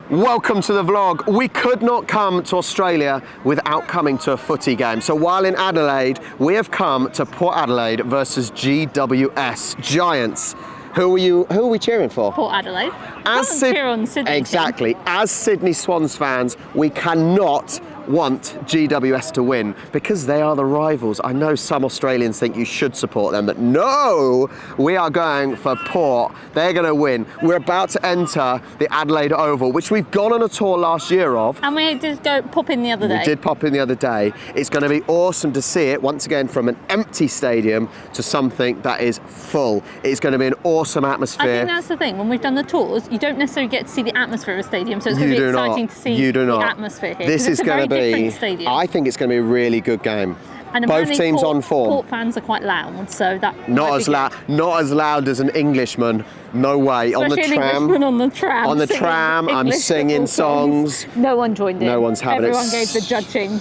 Welcome to the vlog. We could not come to Australia without coming to a footy game. So while in Adelaide, we have come to Port Adelaide versus GWS Giants. Who are we cheering for? Port Adelaide. Cheer on Sydney. Exactly. As Sydney Swans fans, we cannot want GWS to win because they are the rivals. I know some Australians think you should support them, but no, we are going for Port. They're going to win. We're about to enter the Adelaide Oval, which we've gone on a tour last year of. And we did go pop in the other day. We did pop in the other day. It's going to be awesome to see it once again from an empty stadium to something that is full. It's going to be an awesome atmosphere. I think that's the thing. When we've done the tours, you don't necessarily get to see the atmosphere of a stadium, so it's going to be exciting to see the atmosphere here. This is going to be, stadium. I think it's going to be a really good game. And both teams on form. Port fans are quite loud, so that not as loud as an Englishman. No way. Especially on the tram. Englishman on the tram. On the tram, I'm singing songs. No one joined in. No one's having Everyone it. Everyone gave the judging.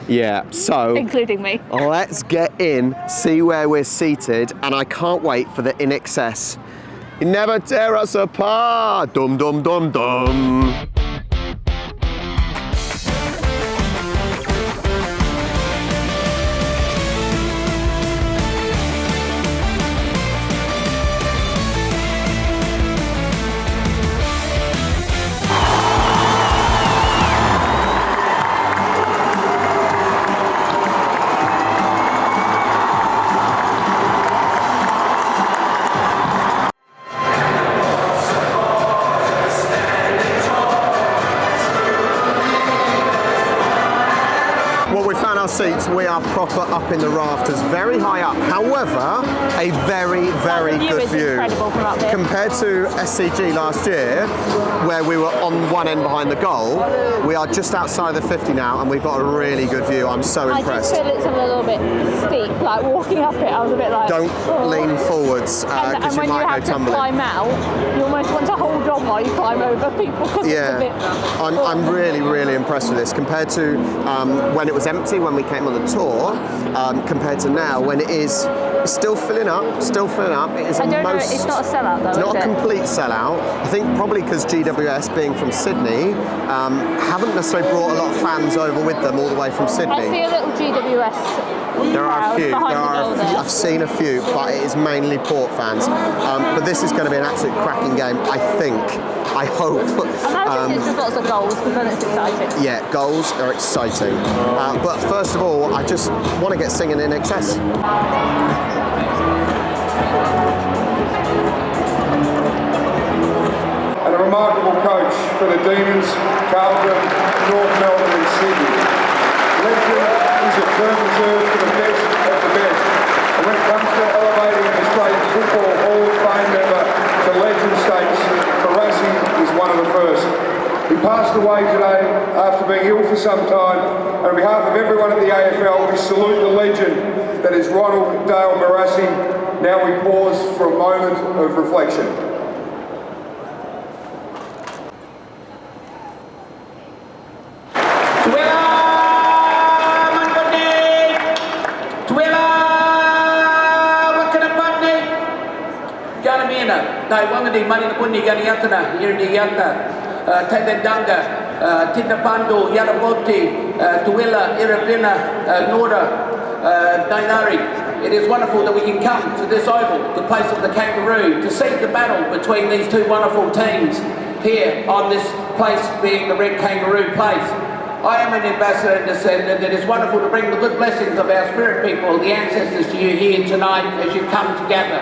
Yeah, so including me. Let's get in, see where we're seated, and I can't wait for the In Excess. You never tear us apart. Dum dum dum dum. Seats, we are proper up in the rafters, very high up. However, a very, very good view. Incredible from up there. Compared to SCG last year, where we were on one end behind the goal, we are just outside the 50 now, and we've got a really good view. I'm so impressed. I just feel it's a little bit steep, like walking up it, I was a bit like... Don't lean forwards, because you might go tumbling. And when you have to climb out, you almost want to hold on while you climb over people, because it's a bit... I'm really, really impressed with this, compared to when it was empty, when we came on the tour, compared to now when it's still filling up. It is it's not a sellout though. It's not a complete sellout. I think probably because GWS, being from Sydney, haven't necessarily brought a lot of fans over with them all the way from Sydney. I see a little GWS. There are a few. I've seen a few, but it is mainly Port fans. But this is going to be an absolute cracking game, I think. I hope. Imagine it's just lots of goals, because then it's exciting. Yeah, goals are exciting. But first of all, I just want to get singing In Excess. And a remarkable coach for the Demons, Carlton, North Melbourne and Sydney. Legend is a term reserved for the best of the best. And when it comes to elevating Australian Football Hall of Fame member to legend status, Barassi is one of the first. He passed away today after being ill for some time, and on behalf of everyone at the AFL, we salute the legend that is Ronald Dale Barassi. Now we pause for a moment of reflection. Dai wangadi mani puni gani yatna irdi yatta tedendanga tindapandu yaraboti tuwela irapina nora dainari. It is wonderful that we can come to this oval, the place of the kangaroo, to see the battle between these two wonderful teams here on this place being the Red Kangaroo place. I am an ambassador and descendant. It is wonderful to bring the good blessings of our spirit people, the ancestors, to you here tonight as you come together.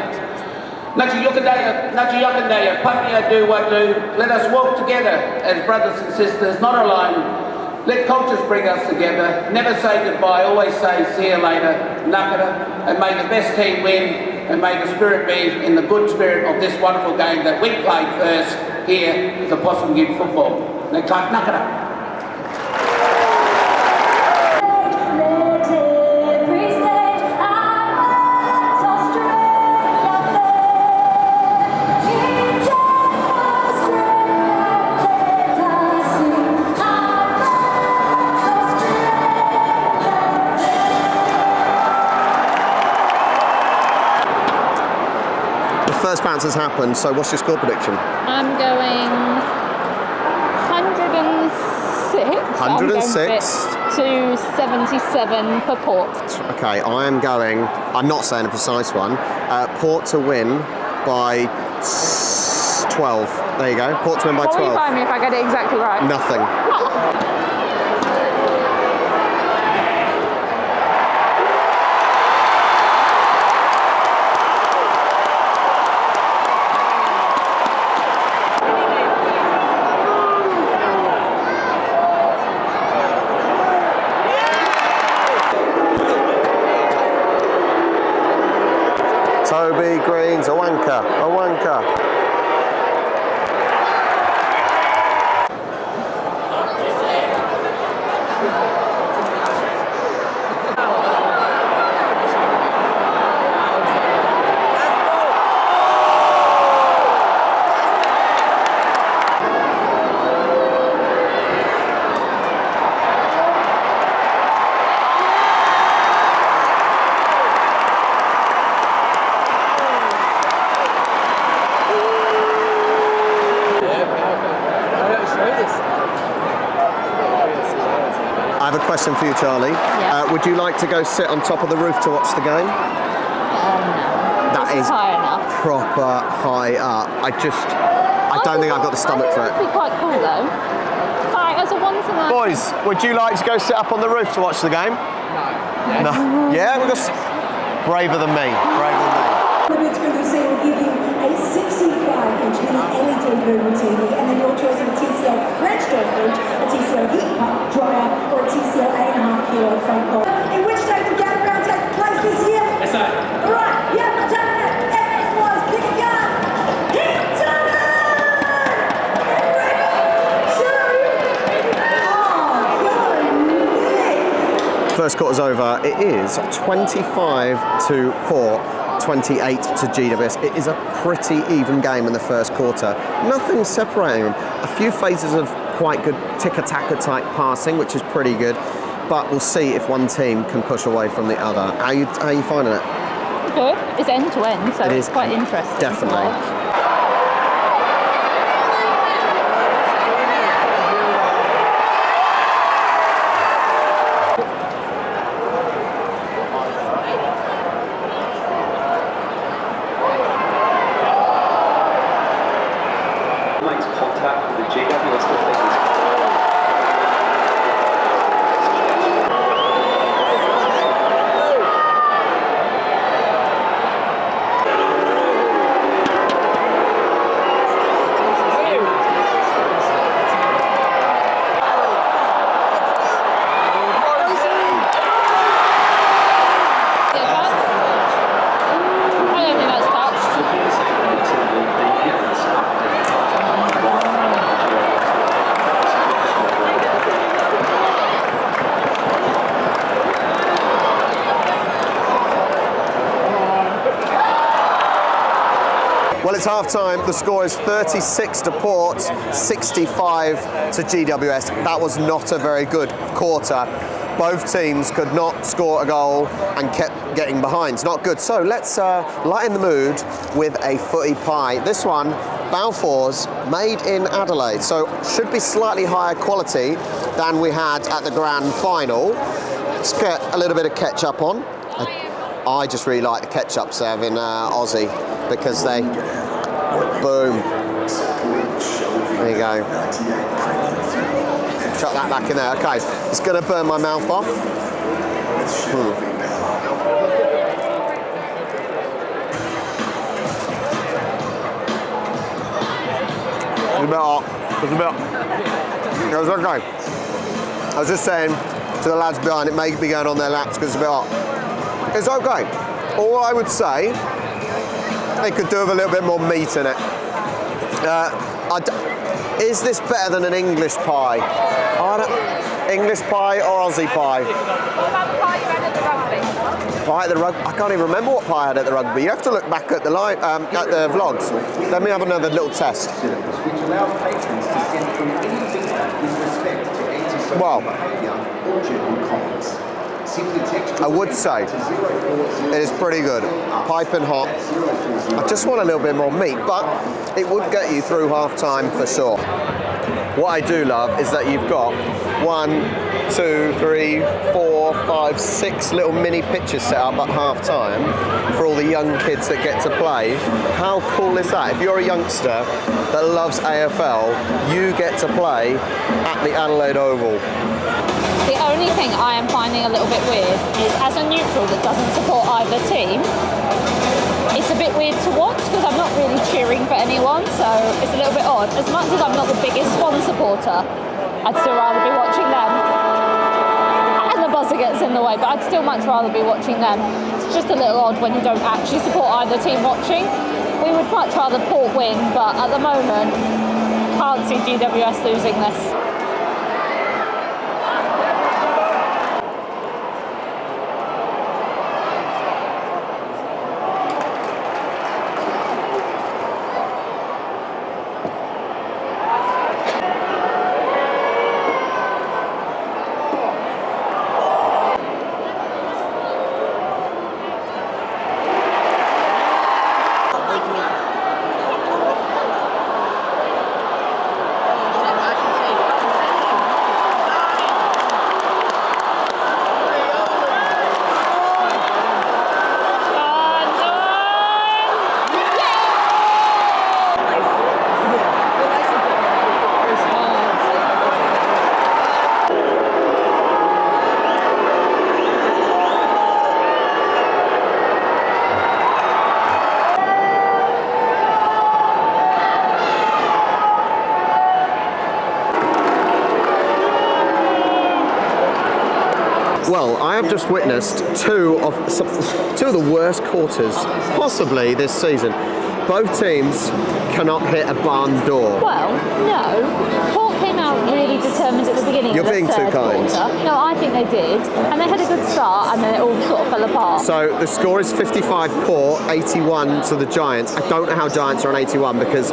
Nachi Yokandaya, Panya do what do. Let us walk together as brothers and sisters, not alone. Let cultures bring us together. Never say goodbye, always say see you later, nakara. And may the best team win, and may the spirit be in the good spirit of this wonderful game that we played first here, the Possum Gig football. Nakara. First bounce has happened, so what's your score prediction? I'm going 100 106 to 77 for Port. Okay, I'm not saying a precise one. Port to win by 12. There you go. Port to win by 12. What will you buy me if I get it exactly right? Nothing. Toby Green's a wanker. I have a question for you, Charlie. Yeah. Would you like to go sit on top of the roof to watch the game? No. That is high enough. proper high up. I don't think I've got the stomach for it. That would be quite cool though. Like as a once in a... Boys, would you like to go sit up on the roof to watch the game? No. Yeah, we're just braver than me. The bid's going to say we'll give you a 65-inch mini LED Google TV and then your choice of a TCL French door fridge, a TCL heat pump dryer or a TCL 8.5 kilo front door. In which day did Gather Round take place this year? Yes, sir. Alright, yep, I've done that. F was pick a gun. He's done it! And ready to... First quarter's over. It is 25 to Port, 28 to GWS. It is a pretty even game in the first quarter. Nothing separating them. A few phases of quite good tick-a-tacker type passing, which is pretty good. But we'll see if one team can push away from the other. How are you finding it? Good. It's end to end, so it's quite interesting. Definitely. Makes contact with the GWS defenders. Well, it's half-time. The score is 36 to Port, 65 to GWS. That was not a very good quarter. Both teams could not score a goal and kept getting behind. It's not good. So let's lighten the mood with a footy pie. This one, Balfour's, made in Adelaide. So should be slightly higher quality than we had at the grand final. Let's get a little bit of ketchup on. I just really like the ketchup serving Aussie because they, boom. There you go. Chuck that back in there. Okay, it's going to burn my mouth off. It's a bit hot. It was okay. I was just saying to the lads behind, it may be going on their laps because it's a bit hot. It's okay. All I would say, they could do with a little bit more meat in it. Is this better than an English pie? English pie or Aussie pie? What about the pie you had at the rugby? Pie at the rugby? I can't even remember what pie I had at the rugby. You have to look back at the at the vlogs. Let me have another little test. Which allows patrons to send through any feedback with respect to antisocial behaviour or general comments. I would say it is pretty good, piping hot. I just want a little bit more meat, but it would get you through half time for sure. What I do love is that you've got 1, 2, 3, 4, 5, 6 little mini pitches set up at half time for all the young kids that get to play. How cool is that? If you're a youngster that loves AFL, you get to play at the Adelaide Oval. The only thing I am finding a little bit weird is, as a neutral that doesn't support either team, it's a bit weird to watch because I'm not really cheering for anyone, so it's a little bit odd. As much as I'm not the biggest Swan supporter, I'd still rather be watching them. And the buzzer gets in the way, but I'd still much rather be watching them. It's just a little odd when you don't actually support either team watching. We would much rather Port win, but at the moment, can't see GWS losing this. Well, I have just witnessed two of the worst quarters possibly this season. Both teams cannot hit a barn door. Well, no. Port came out really determined at the beginning. You're of the being too third kind. quarter. No, I think they did. And they had a good start and then it all sort of fell apart. So the score is 55 Port, 81 to the Giants. I don't know how Giants are on 81 because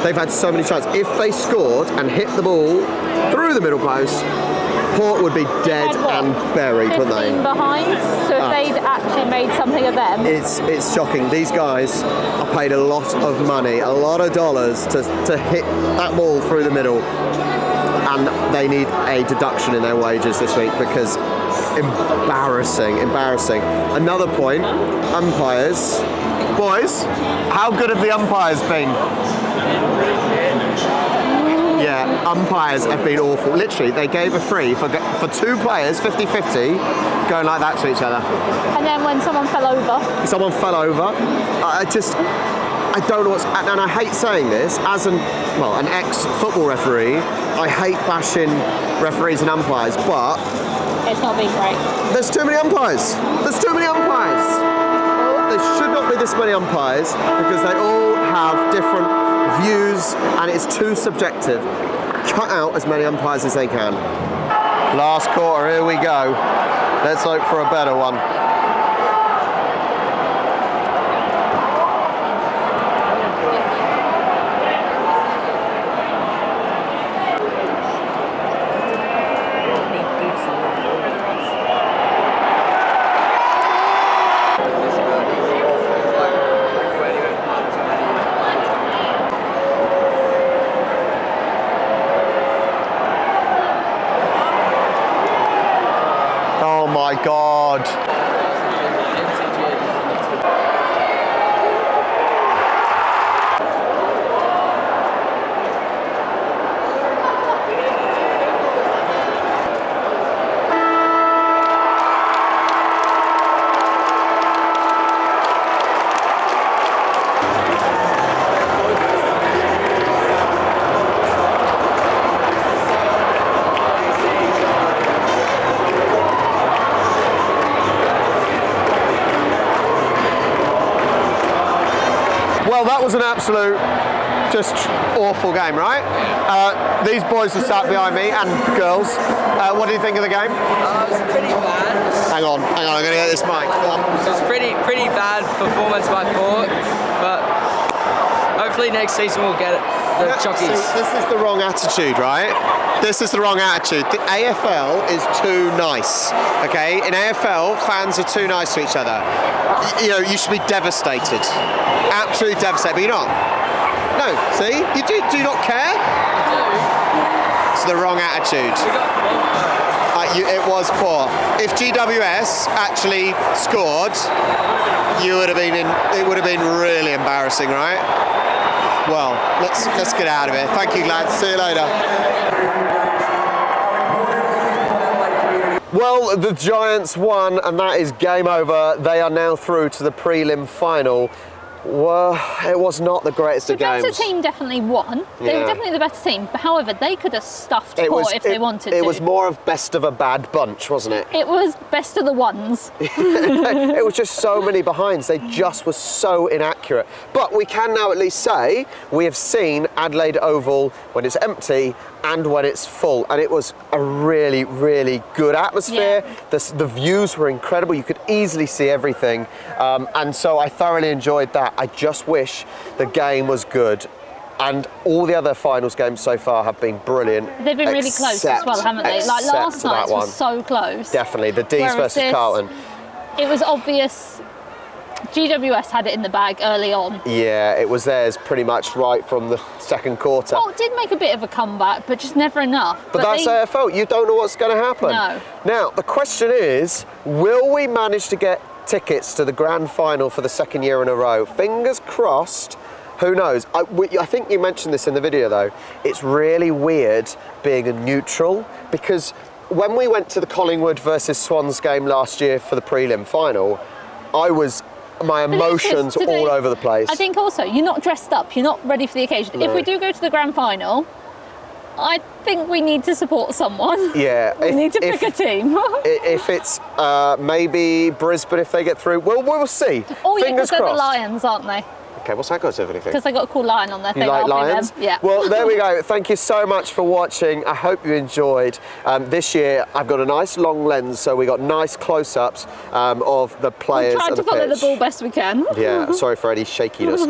they've had so many chances. If they scored and hit the ball through the middle post, Port would be dead and buried, wouldn't they? Behind, so if they'd actually made something of them. It's shocking. These guys are paid a lot of money, a lot of dollars to hit that ball through the middle, and they need a deduction in their wages this week because embarrassing. Another point, umpires. Boys, how good have the umpires been? Yeah, umpires have been awful. Literally, they gave a free for two players, 50-50, going like that to each other. And then when someone fell over. I don't know what's... And I hate saying this, as an ex-football referee, I hate bashing referees and umpires, but... It's not been great. There's too many umpires. There should not be this many umpires because they all have different views and it's too subjective. Cut out as many umpires as they can. Last quarter, here we go. Let's hope for a better one. Oh my God. Well, that was an absolute, just awful game, right? These boys are sat behind me, and girls. What do you think of the game? It was pretty bad. Hang on, I'm going to get this mic. Go on. It was pretty bad performance by Port, but hopefully next season we'll get the chockies. This is the wrong attitude, right? This is the wrong attitude. The AFL is too nice, okay? In AFL, fans are too nice to each other. You know, you should be devastated. Absolutely devastated, but you're not. No, see? You do not care? I do. So the wrong attitude. It was poor. If GWS actually scored, it would have been really embarrassing, right? Well, let's get out of here. Thank you, lads. See you later. Well, the Giants won, and that is game over. They are now through to the prelim final. Well, it was not the greatest of games. The better team definitely won. They were definitely the better team. But however, they could have stuffed Port if they wanted to. It was more of best of a bad bunch, wasn't it? It was best of the ones. It was just so many behinds. They just were so inaccurate. But we can now at least say we have seen Adelaide Oval when it's empty and when it's full, and it was a really, really good atmosphere. The views were incredible. You could easily see everything, and so I thoroughly enjoyed that. I just wish the game was good, and all the other finals games so far have been brilliant. They've been really close as well, haven't they? Like last night's was so close. Definitely, the D's versus Carlton. It was obvious GWS had it in the bag early on. Yeah, it was theirs pretty much right from the second quarter. Well, it did make a bit of a comeback, but just never enough. But that's AFL. You don't know what's going to happen. No. Now, the question is, will we manage to get tickets to the grand final for the second year in a row? Fingers crossed. Who knows? I think you mentioned this in the video, though. It's really weird being a neutral, because when we went to the Collingwood versus Swans game last year for the prelim final, my emotions all over the place. I think also, you're not dressed up, you're not ready for the occasion. No. If we do go to the grand final, I think we need to support someone. Yeah. We need to pick a team. If it's maybe Brisbane if they get through, we'll see. Oh yeah, Fingers because they're crossed. the Lions, aren't they? Okay, what's that got to do with anything? Because they got a cool lion on their thing. You like lions? Yeah. Well, there we go. Thank you so much for watching. I hope you enjoyed. This year, I've got a nice long lens, so we got nice close-ups of the players. We're trying to follow the ball best we can. Yeah, sorry for any shakiness.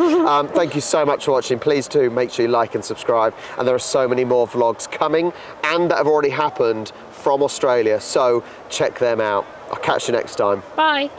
Thank you so much for watching. Please do make sure you like and subscribe. And there are so many more vlogs coming and that have already happened from Australia, so check them out. I'll catch you next time. Bye.